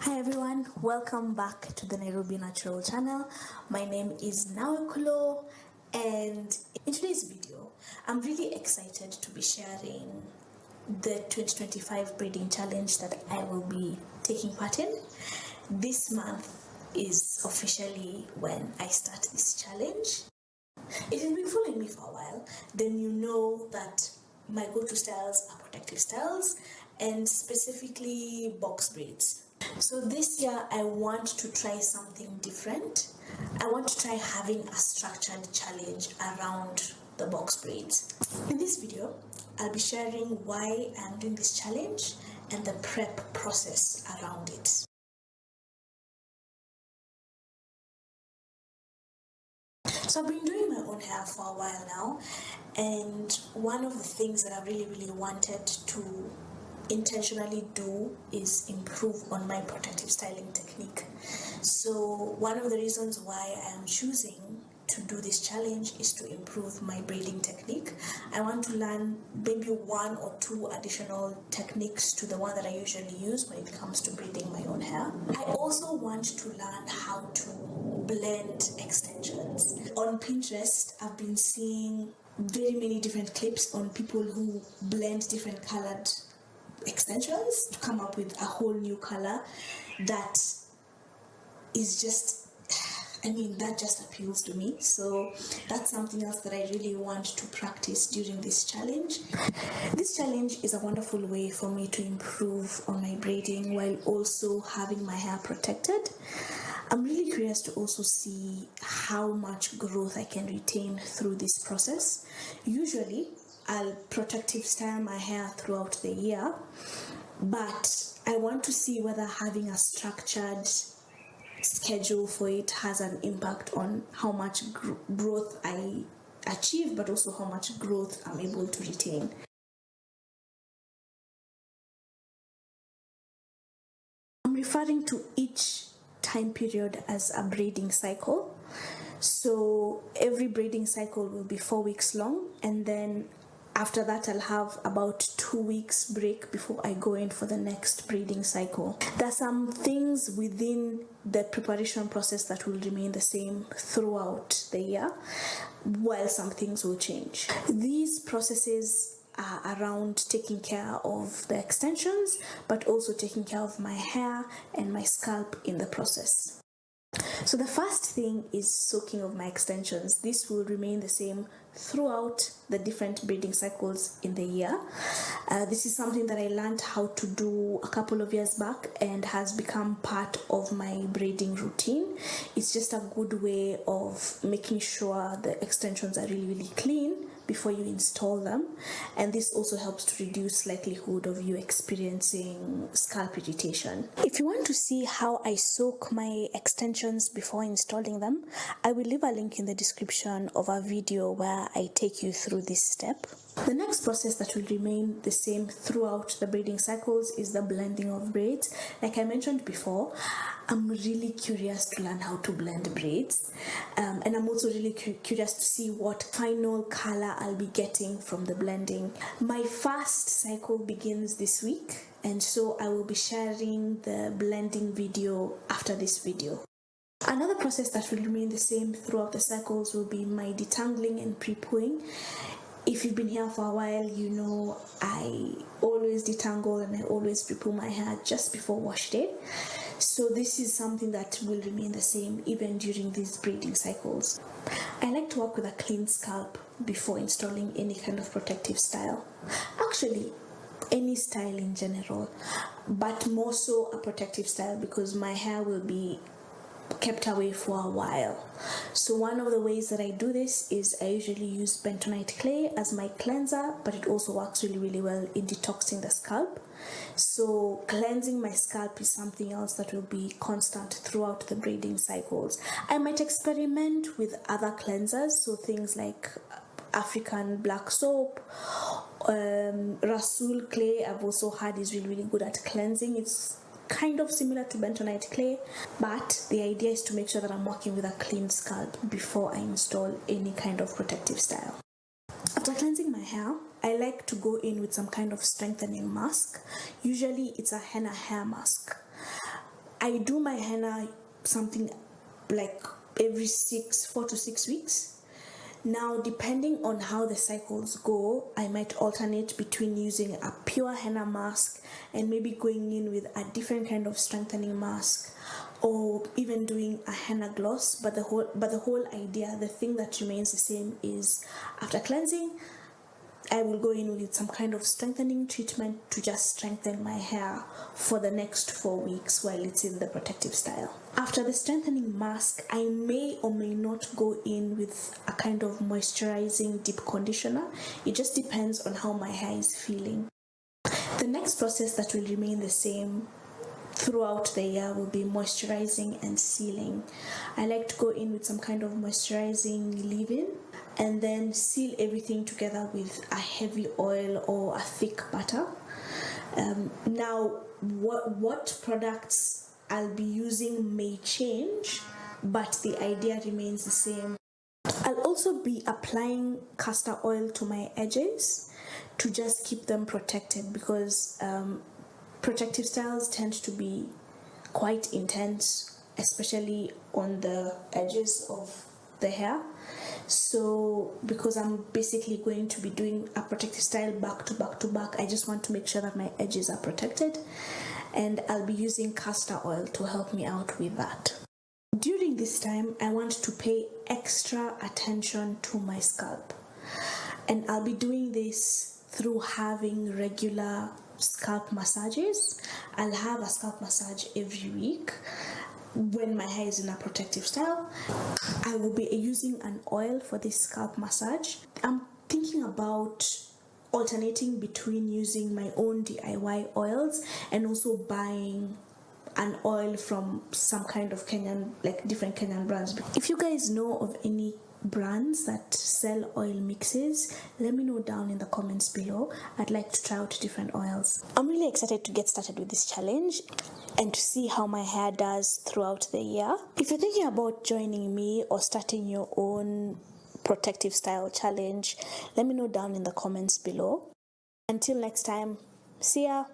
Hi everyone, welcome back to the Nairobi Natural channel. My name is Nawekulo, and in today's video I'm really excited to be sharing the 2025 braiding challenge that I will be taking part in. This month is officially when I start this challenge. If you've been following me for a while, then you know that my go-to styles are protective styles and specifically box braids. So this year I want to try something different. I want to try having a structured challenge around the box braids. In this video, I'll be sharing why I'm doing this challenge and the prep process around it. So I've been doing my own hair for a while now, and one of the things that I really wanted to intentionally do is improve on my protective styling technique. So one of the reasons why I am choosing to do this challenge is to improve my braiding technique. I want to learn maybe one or two additional techniques to the one that I usually use when it comes to braiding my own hair. I also want to learn how to blend extensions. On Pinterest, I've been seeing very many different clips on people who blend different colored extensions to come up with a whole new color that is just, that just appeals to me. So that's something else that I really want to practice during this challenge. This challenge is a wonderful way for me to improve on my braiding while also having my hair protected. I'm really curious to also see how much growth I can retain through this process. Usually, I'll protective style my hair throughout the year, but I want to see whether having a structured schedule for it has an impact on how much growth I achieve, but also how much growth I'm able to retain. I'm referring to each time period as a braiding cycle. So every braiding cycle will be 4 weeks long, and then after that I'll have about 2 weeks break before I go in for the next braiding cycle. There are some things within the preparation process that will remain the same throughout the year, while some things will change. These processes are around taking care of the extensions, but also taking care of my hair and my scalp in the process. So the first thing is soaking of my extensions. This will remain the same throughout the different braiding cycles in the year. This is something that I learned how to do a couple of years back and has become part of my braiding routine. It's just a good way of making sure the extensions are really clean before you install them, and this also helps to reduce likelihood of you experiencing scalp irritation. If you want to see how I soak my extensions before installing them, I will leave a link in the description of a video where I take you through this step. The next process that will remain the same throughout the braiding cycles is the blending of braids. Like I mentioned before, I'm really curious to learn how to blend braids, and I'm also really curious to see what final color I'll be getting from the blending. My first cycle begins this week, and so I will be sharing the blending video after this video. Another process that will remain the same throughout the cycles will be my detangling and pre-pooing. If you've been here for a while, you know I always detangle and I always pre-poo my hair just before wash day. So this is something that will remain the same even during these braiding cycles. I like to work with a clean scalp before installing any kind of protective style. Actually, any style in general, but more so a protective style because my hair will be kept away for a while. So one of the ways that I do this is I usually use Bentonite clay as my cleanser, but it also works really well in detoxing the scalp. So cleansing my scalp is something else that will be constant throughout the braiding cycles. I might experiment with other cleansers, so things like African black soap, Rasul clay I've also heard is really good at cleansing. It's kind of similar to Bentonite clay, but the idea is to make sure that I'm working with a clean scalp before I install any kind of protective style. After cleansing my hair, I like to go in with some kind of strengthening mask. Usually it's a henna hair mask. I do my henna something like every 4 to 6 weeks. Now, depending on how the cycles go, I might alternate between using a pure henna mask and maybe going in with a different kind of strengthening mask, or even doing a henna gloss. But the whole idea, the thing that remains the same, is after cleansing, I will go in with some kind of strengthening treatment to just strengthen my hair for the next 4 weeks while it's in the protective style. After the strengthening mask, I may or may not go in with a kind of moisturizing deep conditioner. It just depends on how my hair is feeling. The next process that will remain the same throughout the year will be moisturizing and sealing. I like to go in with some kind of moisturizing leave-in and then seal everything together with a heavy oil or a thick butter. Now, what products I'll be using may change, but the idea remains the same. I'll also be applying castor oil to my edges to just keep them protected, because protective styles tend to be quite intense, especially on the edges of the hair. So because I'm basically going to be doing a protective style back to back to back, I just want to make sure that my edges are protected, and I'll be using castor oil to help me out with that. During this time, I want to pay extra attention to my scalp, and I'll be doing this through having regular scalp massages. I'll have a scalp massage every week when my hair is in a protective style. I will be using an oil for this scalp massage. I'm thinking about alternating between using my own DIY oils and also buying an oil from some kind of Kenyan, like different Kenyan brands. If you guys know of any brands that sell oil mixes, let me know down in the comments below. I'd like to try out different oils. I'm really excited to get started with this challenge and to see how my hair does throughout the year. If you're thinking about joining me or starting your own protective style challenge, let me know down in the comments below. Until next time, see ya.